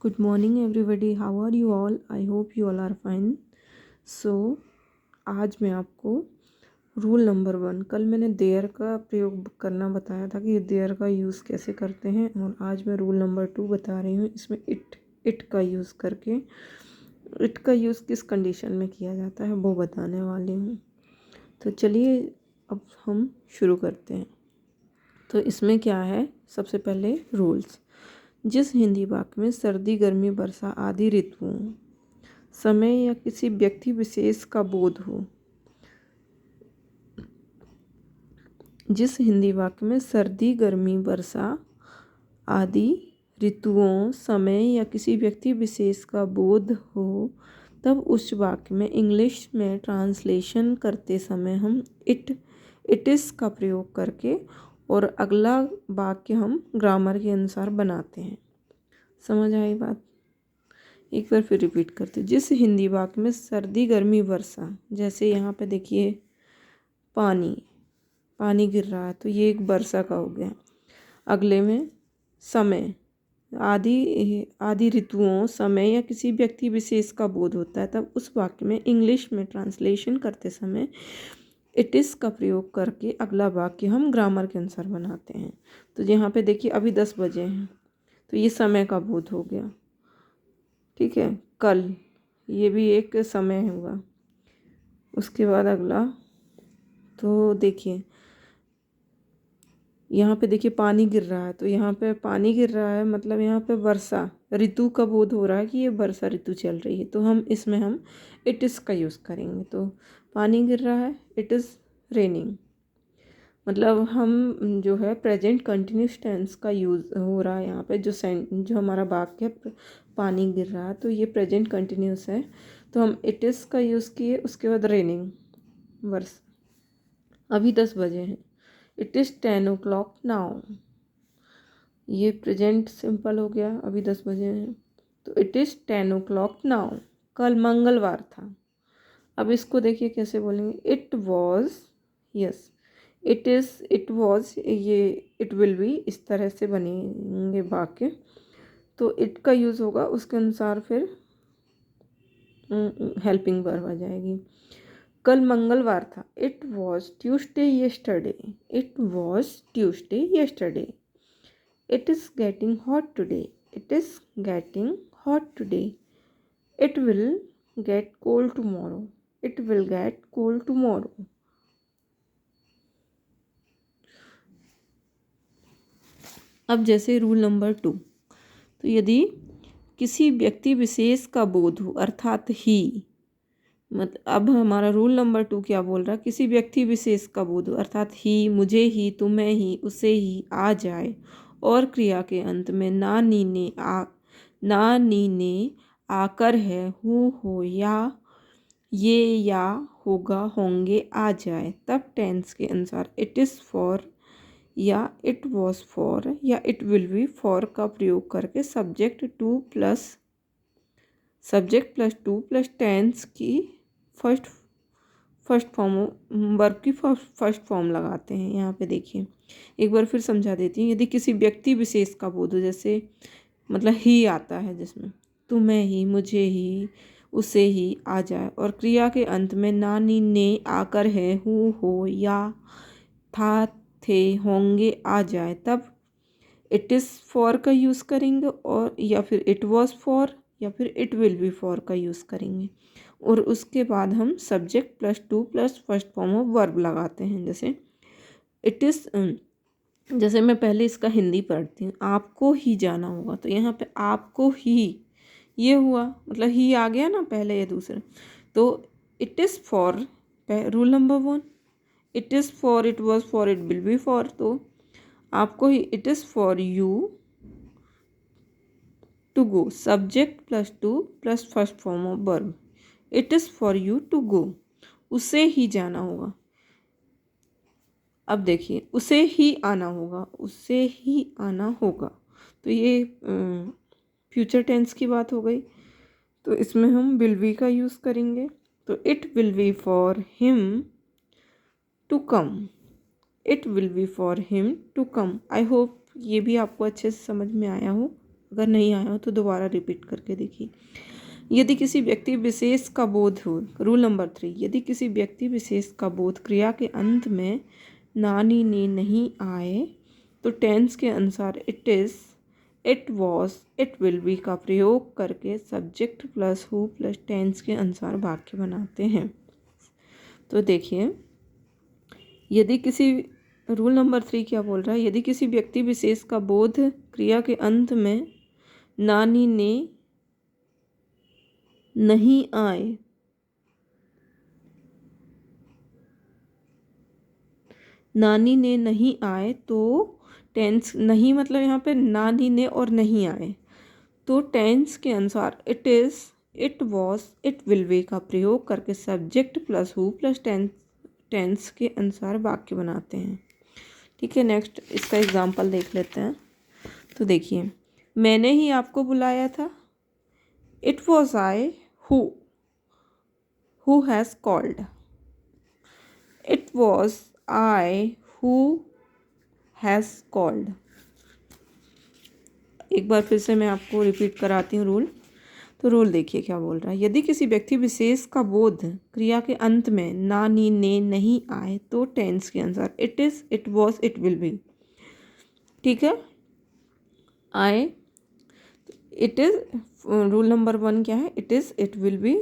Good morning everybody. How are you all? I hope you all are fine. So आज मैं आपको rule number 1, कल मैंने there का प्रयोग करना बताया था कि देयर का यूज़ कैसे करते हैं, और आज मैं रूल नंबर 2 बता रही हूँ। इसमें इट का यूज़ करके इट का यूज़ किस कंडीशन में किया जाता है वो बताने वाली हूँ। तो चलिए अब हम शुरू करते हैं। तो इसमें क्या है, सबसे पहले रूल्स। जिस हिंदी वाक्य में सर्दी, गर्मी, वर्षा आदि ऋतुओं, समय या किसी व्यक्ति विशेष का बोध हो, जिस हिंदी वाक्य में सर्दी, गर्मी, वर्षा आदि ऋतुओं, समय या किसी व्यक्ति विशेष का बोध हो, तब उस वाक्य में इंग्लिश में ट्रांसलेशन करते समय हम इट इज़ का प्रयोग करके और अगला वाक्य हम ग्रामर के अनुसार बनाते हैं। समझ आई बात? एक बार फिर रिपीट करते हैं। जिस हिंदी वाक्य में सर्दी, गर्मी, वर्षा, जैसे यहाँ पे देखिए पानी गिर रहा है तो ये एक वर्षा का हो गया। अगले में समय, आदि ऋतुओं, समय या किसी व्यक्ति विशेष का बोध होता है, तब उस वाक्य में इंग्लिश में ट्रांसलेशन करते समय इट इज़ का प्रयोग करके अगला वाक्य हम ग्रामर के अनुसार बनाते हैं। तो यहाँ पे देखिए अभी 10 बजे हैं तो ये समय का बोध हो गया, ठीक है। कल, ये भी एक समय होगा। उसके बाद अगला, तो देखिए यहाँ पे देखिए पानी गिर रहा है, तो यहाँ पे पानी गिर रहा है मतलब यहाँ पे वर्षा ऋतु का बोध हो रहा है कि ये वर्षा ऋतु चल रही है, तो हम इसमें हम इट इज़ का यूज़ करेंगे। तो पानी गिर रहा है, इट इज़ रेनिंग, मतलब हम जो है प्रेजेंट कंटिन्यूस टेंस का यूज़ हो रहा है यहाँ पे। जो हमारा वाक्य है पानी गिर रहा है तो ये प्रेजेंट कंटिन्यूस है, तो हम इट इज़ का यूज़ किए। उसके बाद रेनिंग, वर्षा। अभी 10 बजे हैं, इट इज़ 10 o'clock नाउ, ये प्रेजेंट सिंपल हो गया। अभी 10 बजे हैं तो इट इज़ 10 o'clock नाउ। कल मंगलवार था, अब इसको देखिए कैसे बोलेंगे। It was, yes, it was, ये इट विल बी, इस तरह से बनेंगे वाक्य। तो इट का यूज़ होगा, उसके अनुसार फिर हेल्पिंग वर्ब आ जाएगी। कल मंगलवार था, it was Tuesday yesterday, it was Tuesday yesterday. It is getting hot today, it is getting hot today. It will get cold tomorrow, it will get cold tomorrow. अब जैसे रूल नंबर 2, तो यदि किसी व्यक्ति विशेष का बोध हो, अर्थात ही, मतलब अब हमारा रूल नंबर 2 क्या बोल रहा है, किसी व्यक्ति विशेष का बोध हो अर्थात ही, मुझे ही, तुम्हें ही, उसे ही आ जाए, और क्रिया के अंत में ना नीने आकर है, हूँ हो या ये या होगा होंगे आ जाए, तब टेंस के अनुसार इट इज़ फॉर या इट वॉज फॉर या इट विल बी फॉर का प्रयोग करके subject plus to plus tens की फर्स्ट फॉर्म, वर्ब की फर्स्ट फॉर्म लगाते हैं। यहाँ पे देखिए एक बार फिर समझा देती हूँ। यदि किसी व्यक्ति विशेष का बोध हो, जैसे मतलब ही आता है जिसमें तुम्हें ही, मुझे ही, उसे ही आ जाए, और क्रिया के अंत में ना नी ने आकर है, हूँ हो या था थे होंगे आ जाए, तब इट इज़ फॉर का यूज़ करेंगे, और या फिर इट वॉज फॉर या फिर इट विल बी फॉर का यूज़ करेंगे। और उसके बाद हम subject plus to plus first form of verb लगाते हैं। जैसे इट इज़, जैसे मैं पहले इसका हिंदी पढ़ती हूँ, आपको ही जाना होगा, तो यहाँ पे आपको ही ये हुआ, मतलब ही आ गया ना पहले या दूसरा। तो it is for, rule number 1, it is for, it was for, it will be for, तो आपको ही, it is for you to go, subject plus to plus first form of verb, it is for you to go, उसे ही जाना होगा। अब देखिए उसे ही आना होगा, उसे ही आना होगा, तो ये फ्यूचर टेंस की बात हो गई। तो इसमें हम विल बी का यूज़ करेंगे, तो it will be for him to come, it will be for him to come. I hope ये भी आपको अच्छे से समझ में आया हो। अगर नहीं आया हो तो दोबारा रिपीट करके देखिए। यदि किसी व्यक्ति विशेष का बोध हो, रूल नंबर 3, यदि किसी व्यक्ति विशेष का बोध क्रिया के अंत में नानी ने नहीं आए तो टेंस के अनुसार it is, it was, it will B का प्रयोग करके subject plus who plus tens के अनुसार वाक्य बनाते हैं। तो देखिए, यदि किसी, रूल नंबर 3 क्या बोल रहा है, यदि किसी व्यक्ति विशेष का बोध क्रिया के अंत में नानी ने नहीं आए, नानी ने नहीं आए तो टेंस, नहीं मतलब यहाँ पे नानी ने और नहीं आए, तो टेंस के अनुसार it is, it was, it will B का प्रयोग करके subject plus who plus tens के अनुसार वाक्य बनाते हैं। ठीक है, नेक्स्ट इसका एग्जाम्पल देख लेते हैं। तो देखिए, मैंने ही आपको बुलाया था, it was I who has called, it was I who has called. एक बार फिर से मैं आपको रिपीट कराती हूँ रूल। तो रूल देखिए क्या बोल रहा है, यदि किसी व्यक्ति विशेष का बोध क्रिया के अंत में नानी ने नहीं आए तो टेंस के अनुसार it is, it was, it will B. ठीक है, आए, इट इज़, रूल नंबर 1 क्या है, it is, it will B,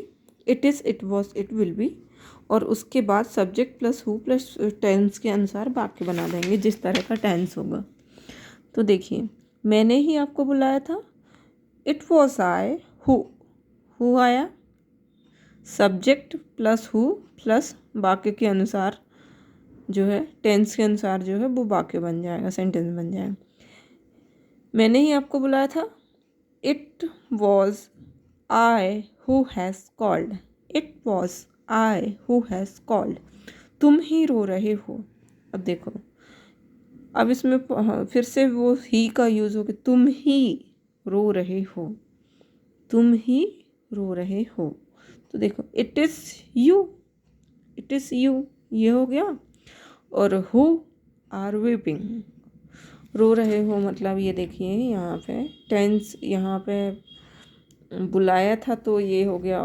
it is, it was, it will B, और उसके बाद subject plus who plus tens के अनुसार वाक्य बना देंगे जिस तरह का टेंस होगा। तो देखिए, मैंने ही आपको बुलाया था, इट वॉज आई हु आया, सब्जेक्ट प्लस हु प्लस वाक्य के अनुसार जो है, टेंस के अनुसार जो है वो वाक्य बन जाएगा, सेंटेंस बन जाएगा। मैंने ही आपको बुलाया था, it was I who has called, it was I who has called, तुम ही रो रहे हो। अब देखो, अब इसमें फिर से वो ही का यूज़ हो गया, तुम ही रो रहे हो, तुम ही रो रहे हो। तो देखो, it is you, it is you, ये हो गया, और हु आर वीपिंग, रो रहे हो मतलब ये देखिए यहाँ पे टेंस, यहाँ पे बुलाया था तो ये हो गया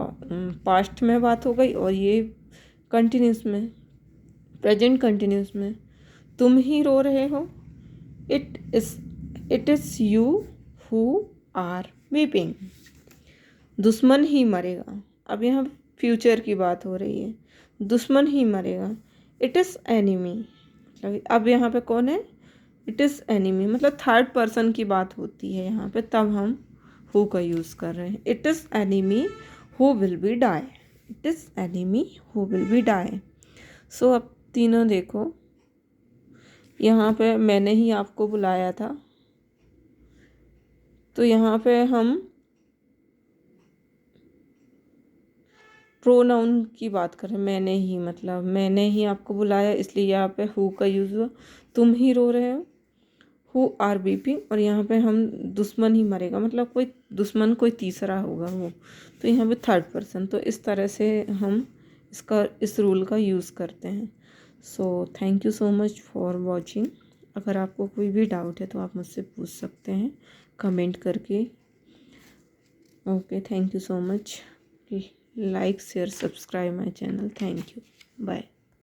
पास्ट में बात हो गई, और ये कंटिन्यूस में, प्रेजेंट कंटिन्यूस में, तुम ही रो रहे हो, it is you who are weeping. दुश्मन ही मरेगा, अब यहाँ फ्यूचर की बात हो रही है, दुश्मन ही मरेगा, इट इज़ एनिमी, मतलब अब यहाँ पे कौन है, इट इज़ एनिमी, मतलब थर्ड पर्सन की बात होती है यहाँ पे, तब हम हु का यूज़ कर रहे हैं। It is enemy who will be die, it is enemy who will be die. So अब तीनों देखो, यहाँ पे मैंने ही आपको बुलाया था, तो यहाँ पे हम प्रोनाउन की बात करें, मैंने ही, मतलब मैंने ही आपको बुलाया, इसलिए यहाँ पे हु का यूज़ हुआ। तुम ही रो रहे हो, हु आर वीपिंग, और यहाँ पे हम दुश्मन ही मरेगा, मतलब कोई दुश्मन कोई तीसरा होगा वो, तो यहाँ पे थर्ड पर्सन। तो इस तरह से हम इस रूल का यूज़ करते हैं। So thank you so much for watching. अगर आपको कोई भी डाउट है तो आप मुझसे पूछ सकते हैं कमेंट करके। Okay, thank you so much. Like share subscribe my channel. Thank you, bye.